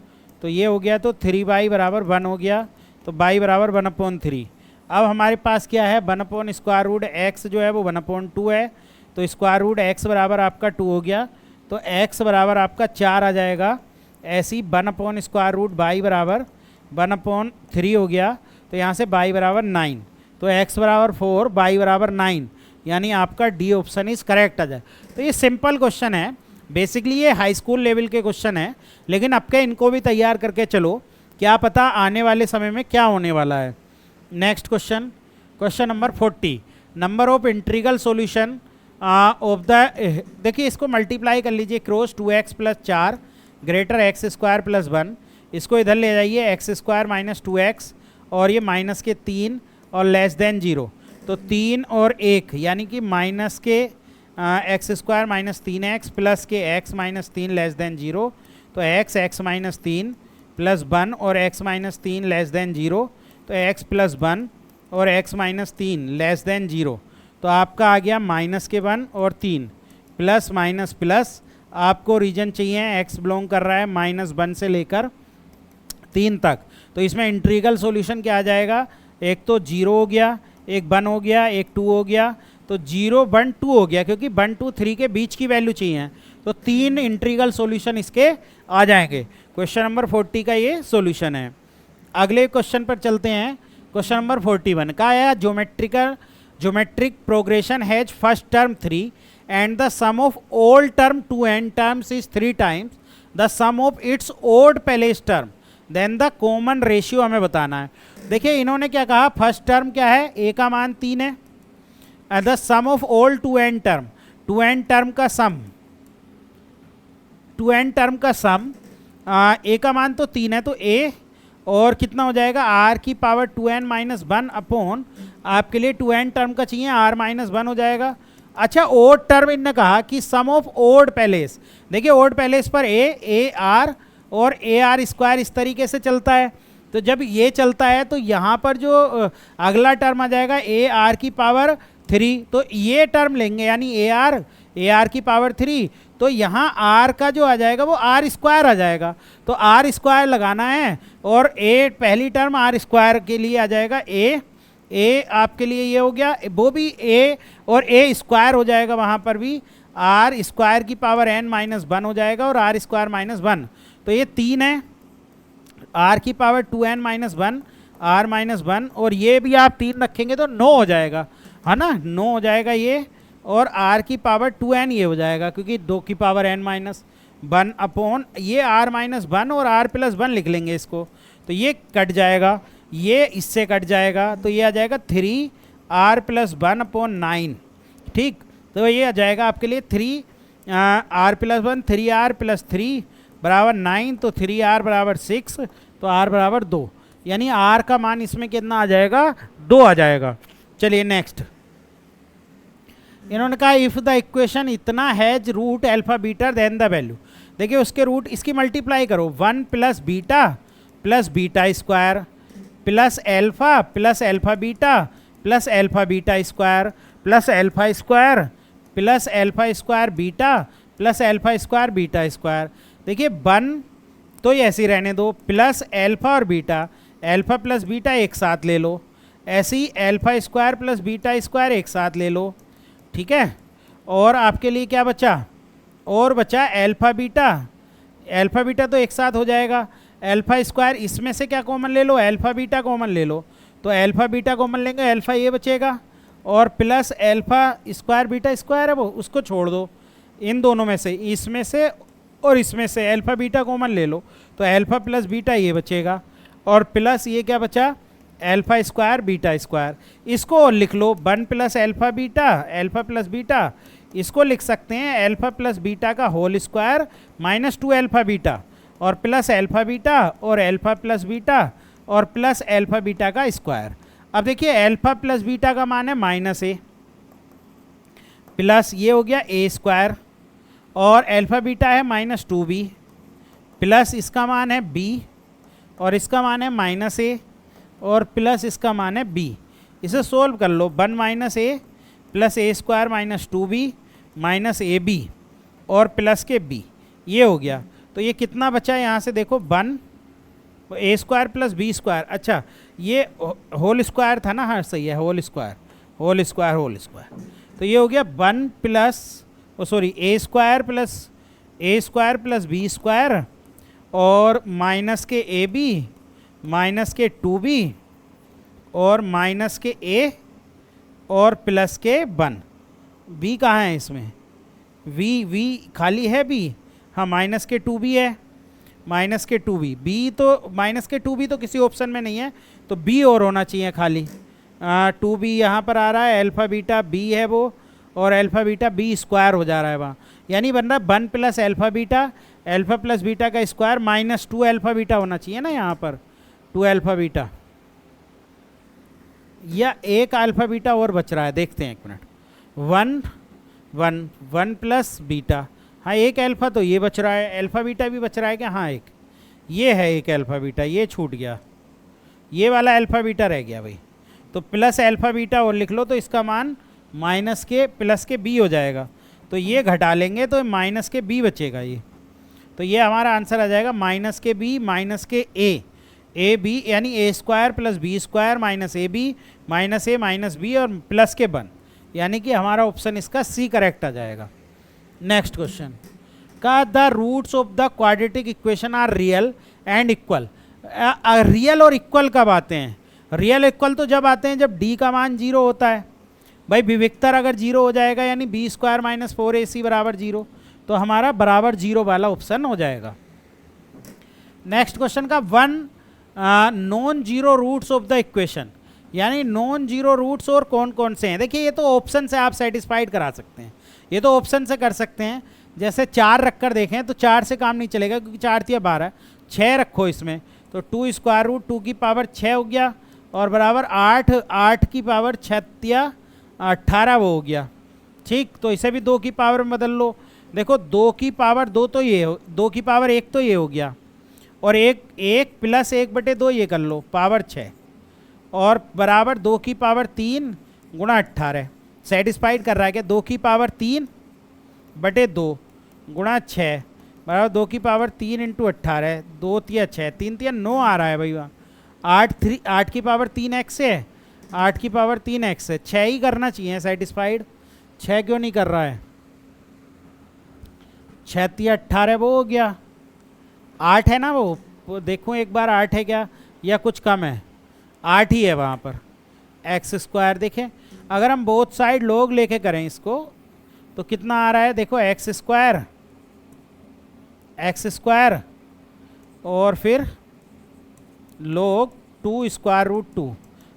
तो ये हो गया, तो 3y बराबर 1 हो गया, तो y बराबर 1/3। अब हमारे पास क्या है, 1/√x जो है वो 1/2 है, तो स्क्वायर रूट x बराबर आपका 2 हो गया, तो x बराबर आपका 4 आ जाएगा। ऐसी 1/√y बराबर 1/3 हो गया, तो यहाँ से y बराबर 9, तो x बराबर 4, y बराबर 9, यानी आपका डी ऑप्शन इज करेक्ट आ जाए। तो ये सिंपल क्वेश्चन है, बेसिकली ये हाई स्कूल लेवल के क्वेश्चन है, लेकिन अब के इनको भी तैयार करके चलो, क्या पता आने वाले समय में क्या होने वाला है। Next question, question number 40, number of integral solution of the, देखिए इसको मल्टीप्लाई कर लीजिए, cross 2x plus 4 greater x² plus 1, इसको इधर ले जाइए, x² माइनस 2x, और ये माइनस के 3 और लेस देन 0, तो 3 और 1 यानी कि माइनस के x² माइनस 3x प्लस के x माइनस 3 लेस देन 0, तो x माइनस 3 प्लस 1 और x माइनस 3 लेस देन 0, तो x प्लस 1 और x माइनस 3 लेस देन 0, तो आपका आ गया माइनस के 1 और 3, प्लस माइनस प्लस, आपको रीजन चाहिए x बिलोंग कर रहा है -1 से लेकर 3 तक, तो इसमें इंटीग्रल सॉल्यूशन क्या आ जाएगा, एक तो 0 हो गया, एक 1 हो गया, एक 2 हो गया, तो 0 1 2 हो गया, क्योंकि 1 2 3 के बीच की वैल्यू चाहिए, तो 3 इंटीग्रल सॉल्यूशन इसके आ जाएंगे। क्वेश्चन नंबर 40 का ये सॉल्यूशन है। अगले क्वेश्चन पर चलते हैं, क्वेश्चन नंबर 41 का है, geometric progression has first term 3 and the sum of all term 2n terms is 3 times the sum of its odd places term, then the common ratio हमें बताना है। देखिए इन्होंने क्या कहा, फर्स्ट टर्म क्या है, a का मान 3 है, the sum of all 2n term, 2n term का सम, 2n टर्म का सम, a का मान तो 3 है, तो a और कितना हो जाएगा, r की पावर 2n माइनस 1 अपॉन, आपके लिए 2n टर्म का चाहिए r माइनस 1 हो जाएगा। अच्छा ओड टर्म इनने कहा कि सम ऑफ ओड पैलेस, देखिए ओड पैलेस पर a r और ar² इस तरीके से चलता है, तो जब ये चलता है तो यहाँ पर जो अगला टर्म आ जाएगा ar की पावर 3, तो ये टर्म लेंगे यानी ar की पावर 3, तो यहाँ r का जो आ जाएगा वो r² आ जाएगा, तो r² लगाना है, और a पहली टर्म r² के लिए आ जाएगा a आपके लिए ये हो गया, वो भी a और a² हो जाएगा, वहाँ पर भी r² की पावर n माइनस 1 हो जाएगा, और r² माइनस 1, तो ये 3 है, r की power 2n minus 1 r minus 1, और ये भी आप 3 रखेंगे तो 9 हो जाएगा, है ना, 9 हो जाएगा ये, और r की पावर 2n ये हो जाएगा, क्योंकि 2 की पावर n माइनस 1 अपॉन ये r माइनस 1 और r प्लस 1 लिख लेंगे इसको, तो ये कट जाएगा, ये इससे कट जाएगा, तो ये आ जाएगा 3r प्लस 1 अपॉन 9, ठीक, तो ये आ जाएगा आपके लिए 3r प्लस 1 3r प्लस 3 बराबर 9, तो 3r बराबर 6, तो r बराबर 2, यानी r का मान इसमें कितना आ जाएगा, 2 आ जाएगा। चलिए नेक्स्ट, इन्होंने कहा इफ़ द इक्वेशन इतना has root alpha beta then the value, देखिए उसके रूट इसकी मल्टीप्लाई करो, 1 plus beta square plus alpha beta square plus alpha square plus alpha square beta plus alpha square beta square, देखिए 1 तो ऐसे ही रहने दो, प्लस अल्फा और बीटा, अल्फा प्लस बीटा एक साथ ले लो, ऐसे ही alpha square plus beta square एक साथ ले लो, ठीक है, और आपके लिए क्या बचा, और बचा अल्फ़ा बीटा। अल्फ़ा बीटा तो एक साथ हो जाएगा, अल्फ़ा स्क्वायर, इसमें से क्या कॉमन ले लो, अल्फ़ा बीटा कॉमन ले लो, तो अल्फ़ा बीटा कॉमन लेंगे, अल्फ़ा ये बचेगा, और plus alpha square beta square है वो, उसको छोड़ दो, इन दोनों में से, इसमें से और इसमें से अल्फ़ा बीटा कॉमन ले लो, तो अल्फ़ा प्लस बीटा ये बचेगा, और प्लस ये क्या बचा, अल्फ़ा स्क्वायर बीटा स्क्वायर। इसको और लिख लो 1 plus alpha beta, alpha plus beta, इसको लिख सकते हैं अल्फ़ा प्लस बीटा का whole square minus 2 alpha beta, और प्लस अल्फ़ा बीटा और अल्फ़ा प्लस बीटा और प्लस अल्फ़ा बीटा का स्क्वायर। अब देखिए अल्फ़ा प्लस बीटा का मान है माइनस ए, प्लस ये हो गया ए स्क्वायर, और अल्फ़ा बीटा है माइनस 2b, प्लस इसका मान है b, और इसका मान है माइनस ए, और प्लस इसका मान है b। इसे सोल्व कर लो, 1 minus a plus a square minus 2b minus a b और प्लस के b, ये हो गया। तो ये कितना बचा है यहाँ से देखो, 1 a square plus b square, अच्छा ये होल स्क्वायर था ना, हाँ सही है, whole square whole square whole square, तो ये हो गया 1 plus sorry a square plus b square और माइनस के ए बी माइनस के 2b और माइनस के a और प्लस के 1। b कहाँ है इसमें, v खाली है b, हाँ माइनस के 2b है, माइनस के 2b, b तो माइनस के 2b तो किसी ऑप्शन में नहीं है, तो b और होना चाहिए खाली, 2b यहाँ पर आ रहा है, अल्फ़ा बीटा b है वो, और अल्फ़ा बीटा b स्क्वायर हो जा रहा है वहाँ, यानी बन रहा है 1 प्लस अल्फ़ा प्लस बीटा का स्क्वायर माइनस 2 अल्फ़ा बीटा होना चाहिए ना यहाँ पर, 2 अल्फ़ा बीटा, या एक अल्फ़ा बीटा और बच रहा है, देखते हैं 1 मिनट, 1 प्लस बीटा, हाँ एक अल्फ़ा तो ये बच रहा है, अल्फ़ा बीटा भी बच रहा है क्या, हाँ एक ये है, एक अल्फ़ा बीटा ये छूट गया, ये वाला अल्फ़ा बीटा रह गया भाई, तो प्लस अल्फ़ा बीटा और लिख लो, तो इसका मान माइनस के प्लस के b हो जाएगा, तो ये घटा लेंगे तो माइनस के b बचेगा ये, तो ये हमारा आंसर आ जाएगा माइनस के b माइनस के ए बी, यानी a square plus b square minus a b minus a minus b और प्लस के 1, यानी कि हमारा ऑप्शन इसका सी करेक्ट आ जाएगा। नेक्स्ट क्वेश्चन का, the roots of the quadratic equation are real and equal. Real और इक्वल कब आते हैं, रियल इक्वल तो जब आते हैं जब d का मान 0 होता है, भाई विविक्तर अगर 0 हो जाएगा यानी बी स्क्वायर माइनस 4ac बराबर 0, तो हमारा बराबर 0 वाला ऑप्शन हो जाएगा। नेक्स्ट क्वेश्चन का, 1 non zero roots of the equation, यानी नॉन जीरो रूट्स और कौन कौन से हैं। देखिए ये तो ऑप्शन से आप सेटिस्फाइड करा सकते हैं, ये तो ऑप्शन से कर सकते हैं, जैसे 4 रख कर देखें तो 4 से काम नहीं चलेगा क्योंकि 4 तिया 12, 6 रखो इसमें तो 2 स्क्वायर रूट 2 की पावर 6 हो गया और बराबर 8 की पावर 6 तिया 18 वो हो गया, ठीक। तो इसे भी 2 की पावर में बदल लो, देखो 2 की पावर 2 तो ये 2 की पावर 1 तो ये हो गया और 1 प्लस 1/2 ये कर लो पावर 6 और बराबर 2 की पावर 3 गुणा 18, सेटिस्फाइड कर रहा है क्या। 2 की पावर 3/2 गुणा 6 बराबर 2 की पावर 3 इंटू 18, 2 तिया 6, 3 तिया 9 आ रहा है भाई वहाँ। 8 की पावर 3x है, 8 की पावर 3x है, 6 ही करना चाहिए सेटिस्फाइड, 6 क्यों नहीं कर रहा है। 6 तिया 18 वो हो गया, 8 है ना वो देखो एक बार 8 है क्या या कुछ कम है, 8 ही है वहाँ पर। एक्स स्क्वायर देखें अगर हम बोथ साइड लोग लेके करें इसको तो कितना आ रहा है, देखो एक्स स्क्वायर और फिर लोग 2 स्क्वायर रूट 2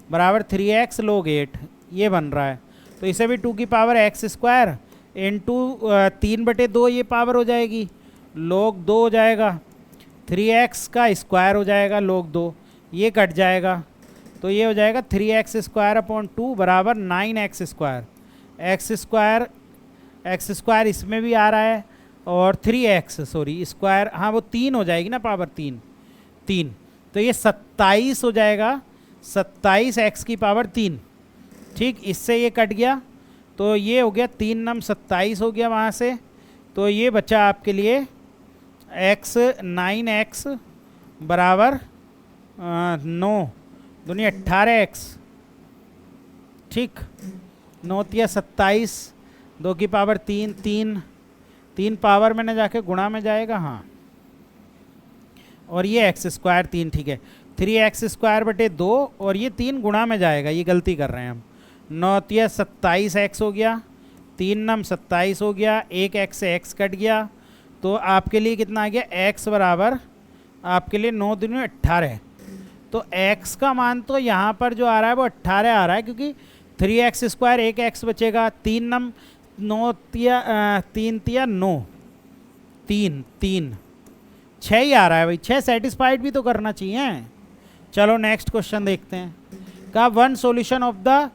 बराबर 3x लोग 8, ये बन रहा है। तो इसे भी 2 की पावर एक्स स्क्वायर इंटू 3/2 ये पावर हो जाएगी, लोग 2 हो जाएगा, 3x का स्क्वायर हो जाएगा लोग 2, ये कट जाएगा तो ये हो जाएगा 3x स्क्वायर अपॉन 2 बराबर 9x स्क्वायर। एक्स स्क्वायर इसमें भी आ रहा है और 3x सॉरी स्क्वायर, हाँ वो 3 हो जाएगी ना पावर 3, तो ये 27 हो जाएगा, 27x की पावर 3, ठीक। इससे ये कट गया तो ये हो गया 3 नम 27 हो गया वहाँ से, तो ये बचा आपके लिए 9x बराबर 9 दुनिया 18x, ठीक। 9 तिया 27, 2 की पावर 3 3 पावर में न जाके गुणा में जाएगा, हाँ, और ये एक्स स्क्वायर 3, ठीक है, 3x²/2 और ये 3 गुणा में जाएगा, ये गलती कर रहे हैं हम। 9 तिया 27x हो गया, 3 नम 27 हो गया, एक x से x कट गया, तो आपके लिए कितना आ गया, x बराबर आपके लिए 9 दूनी 18। तो x का मान तो यहाँ पर जो आ रहा है वो 18 आ रहा है, क्योंकि 3x², एक x बचेगा, 3 नम 9 तिया 3 तिया 9, 3 6 ही आ रहा है भाई, 6 सेटिस्फाइड भी तो करना चाहिए। चलो नेक्स्ट क्वेश्चन देखते हैं। कहा one solution of the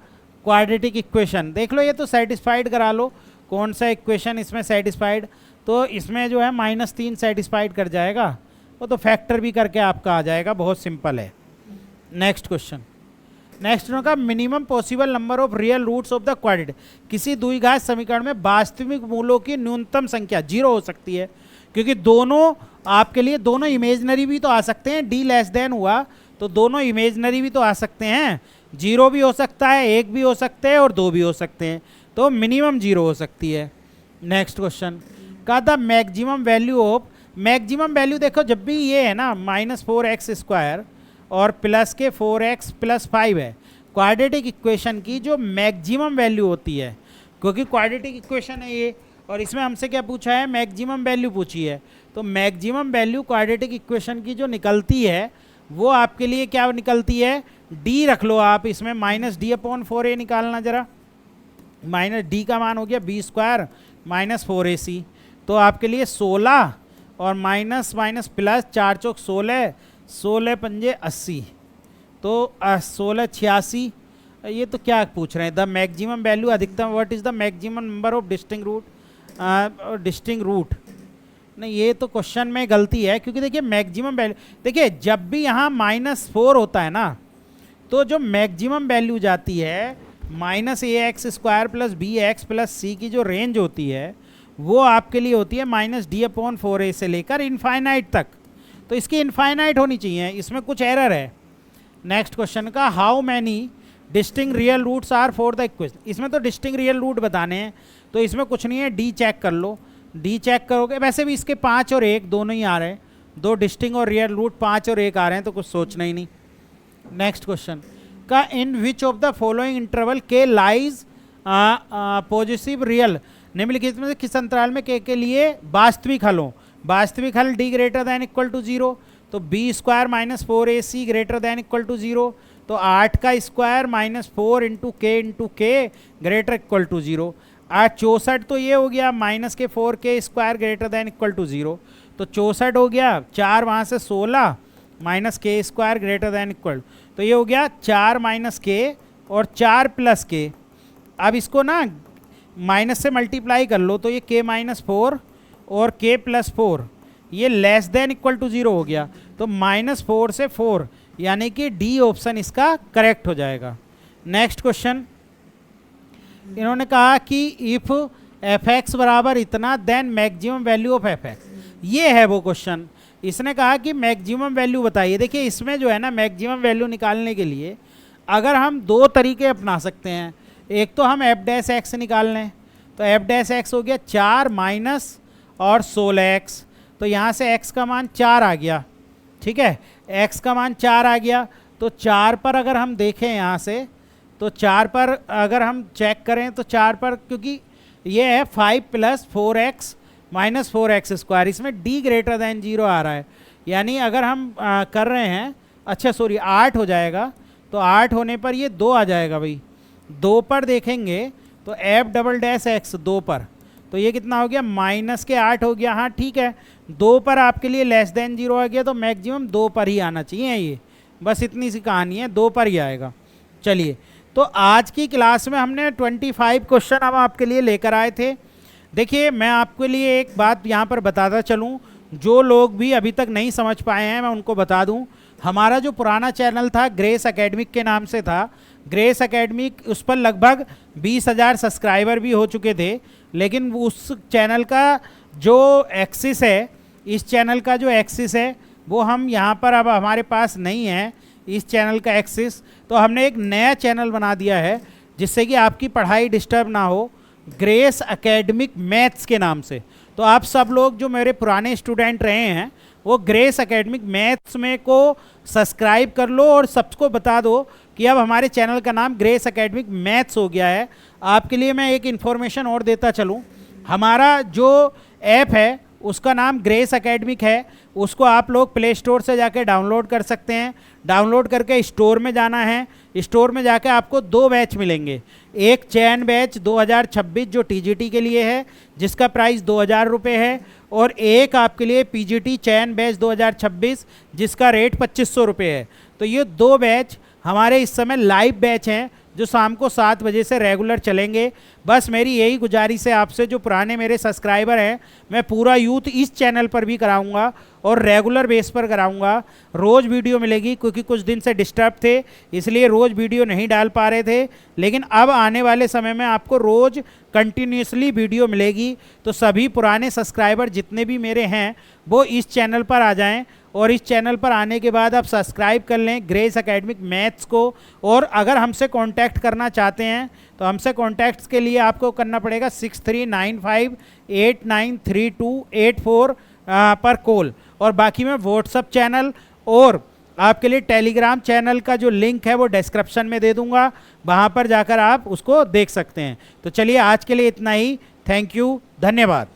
quadratic equation, देख लो ये तो सेटिस्फाइड करा लो, कौन सा इक्वेशन इसमें सेटिस्फाइड, तो इसमें जो है -3 सेटिस्फाइड कर जाएगा, वो तो फैक्टर भी करके आपका आ जाएगा, बहुत सिंपल है। नेक्स्ट क्वेश्चन, नेक्स्ट का minimum possible number of real roots of the quadratic, किसी द्विघात समीकरण में वास्तविक मूलों की न्यूनतम संख्या 0 हो सकती है, क्योंकि दोनों आपके लिए दोनों इमेजनरी भी तो आ सकते हैं, d लेस देन हुआ तो दोनों इमेजनरी भी तो आ सकते हैं, 0 भी हो सकता है, 1 भी हो सकते हैं और 2 भी हो सकते हैं, तो मिनिमम 0 हो सकती है। नेक्स्ट क्वेश्चन का the maximum value of, maximum value देखो जब भी ये है ना -4x² और प्लस के 4x + 5 है, क्वाड्रेटिक इक्वेशन की जो मैक्सिमम वैल्यू होती है, क्योंकि क्वाड्रेटिक इक्वेशन है ये, और इसमें हमसे क्या पूछा है, मैक्सिमम वैल्यू पूछी है, तो मैक्सिमम वैल्यू क्वाड्रेटिक इक्वेशन की जो निकलती है वो आपके लिए क्या निकलती है, d रख लो आप इसमें, -d/4a निकालना जरा, -d का मान हो गया b² -4ac, तो आपके लिए 16 और माइनस माइनस प्लस 4 चौक 16, 16 पंजे 80, तो 16 86, ये तो क्या पूछ रहे हैं, द मैक्सिमम वैल्यू अधिकतम, what is the maximum number of distinct root, नहीं ये तो क्वेश्चन में गलती है, क्योंकि देखिए मैक्सिमम वैल्यू, देखिए जब भी यहाँ -4 होता है ना, तो जो मैक्सिमम वैल्यू जाती है -ax² + bx + c की जो रेंज होती है वो आपके लिए होती है -d/4a से लेकर इनफाइनाइट तक, तो इसकी इनफाइनाइट होनी चाहिए, इसमें कुछ एरर है। नेक्स्ट क्वेश्चन का how many distinct real roots are for the equation, इसमें तो डिस्टिंक्ट रियल रूट बताने हैं, तो इसमें कुछ नहीं है, डी चेक कर लो, डी चेक करोगे, वैसे भी इसके 5 और 1 दोनों ही आ रहे हैं, 2 डिस्टिंक्ट और रियल रूट 5 और 1 आ रहे हैं, तो कुछ सोचना ही नहीं। नेक्स्ट क्वेश्चन का in which of the following interval के लाइज पॉजिटिव रियल, निम्नलिखित में से किस अंतराल में के लिए वास्तविक हल हो, वास्तविक हल d > 0, तो b² - 4ac > 0, तो 8 का स्क्वायर -4 × k > 0, 64 तो ये हो गया -4k² > 0, तो 64 हो गया, 4 वहाँ से 16 -k² > तो ये हो गया 4 - k और 4 + k, अब इसको ना माइनस से मल्टीप्लाई कर लो, तो ये k - 4 और k + 4 ये लेस देन इक्वल टू 0 हो गया, तो -4 से 4, यानी कि डी ऑप्शन इसका करेक्ट हो जाएगा। नेक्स्ट क्वेश्चन, इन्होंने कहा कि इफ f(x) बराबर इतना then maximum value of f(x), ये है वो क्वेश्चन। इसने कहा कि मैक्सिमम वैल्यू बताइए। देखिए इसमें जो है ना मैक्सिमम वैल्यू निकालने के लिए अगर हम 2 तरीके अपना सकते हैं, एक तो हम f' निकाल लें, तो f' हो गया 4 माइनस और 16x, तो यहाँ से x का मान 4 आ गया, ठीक है, x का मान 4 आ गया, तो 4 पर अगर हम देखें यहाँ से, तो 4 पर अगर हम चेक करें तो 4 पर, क्योंकि ये है 5 + 4x - 4x², इसमें d > 0 आ रहा है, यानी अगर हम कर रहे हैं, अच्छा सॉरी 8 हो जाएगा, तो 8 होने पर ये 2 आ जाएगा भाई, 2 पर देखेंगे तो f'(x) 2 पर, तो ये कितना हो गया -8 हो गया, हाँ ठीक है, 2 पर आपके लिए लेस देन 0 आ गया, तो मैक्सिमम 2 पर ही आना चाहिए, ये बस इतनी सी कहानी है, 2 पर ही आएगा। चलिए, तो आज की क्लास में हमने 25 क्वेश्चन हम आपके लिए लेकर आए थे। देखिए मैं आपके लिए एक बात यहाँ पर बताता चलूँ, जो लोग भी अभी तक नहीं समझ पाए हैं मैं उनको बता दूँ, हमारा जो पुराना चैनल था ग्रेस एकेडमिक के नाम से था, ग्रेस एकेडमिक, उस पर लगभग 20,000 सब्सक्राइबर भी हो चुके थे, लेकिन उस चैनल का जो एक्सिस है, इस चैनल का जो एक्सिस है वो हम यहाँ पर अब हमारे पास नहीं है, इस चैनल का एक्सिस, तो हमने एक नया चैनल बना दिया है जिससे कि आपकी पढ़ाई डिस्टर्ब ना हो, ग्रेस एकेडमिक मैथ्स के नाम से। तो आप सब लोग जो मेरे पुराने स्टूडेंट रहे हैं वो ग्रेस एकेडमिक मैथ्स में को सब्सक्राइब कर लो और सबको बता दो कि अब हमारे चैनल का नाम ग्रेस एकेडमिक मैथ्स हो गया है। आपके लिए मैं एक इन्फॉर्मेशन और देता चलूँ, हमारा जो ऐप है उसका नाम ग्रेस एकेडमिक है। उसको आप लोग प्ले स्टोर से जाके डाउनलोड कर सकते हैं। डाउनलोड करके स्टोर में जाना है, स्टोर में जाके आपको 2 बैच मिलेंगे। एक चैन बैच 2026 जो टीजीटी के लिए है जिसका प्राइस 2000 रुपये है, और एक आपके लिए पीजीटी चैन बैच 2026 जिसका रेट 2500 रुपये है। तो ये 2 बैच हमारे इस समय लाइव बैच हैं जो शाम को 7 बजे से रेगुलर चलेंगे। बस मेरी यही गुजारिश है आपसे, जो पुराने मेरे सब्सक्राइबर हैं, मैं पूरा यूथ इस चैनल पर भी कराऊंगा और रेगुलर बेस पर कराऊंगा। रोज़ वीडियो मिलेगी, क्योंकि कुछ दिन से डिस्टर्ब थे इसलिए रोज़ वीडियो नहीं डाल पा रहे थे, लेकिन अब आने वाले समय में आपको रोज़ कंटिन्यूसली वीडियो मिलेगी। तो सभी पुराने सब्सक्राइबर जितने भी मेरे हैं वो इस चैनल पर आ जाएं, और इस चैनल पर आने के बाद आप सब्सक्राइब कर लें ग्रेस एकेडमिक मैथ्स को। और अगर हमसे कांटेक्ट करना चाहते हैं तो हमसे कांटेक्ट्स के लिए आपको करना पड़ेगा 6395893284 पर कॉल। और बाकी मैं व्हाट्सअप चैनल और आपके लिए टेलीग्राम चैनल का जो लिंक है वो डिस्क्रिप्शन में दे दूंगा, वहाँ पर जाकर आप उसको देख सकते हैं। तो चलिए आज के लिए इतना ही। थैंक यू, धन्यवाद।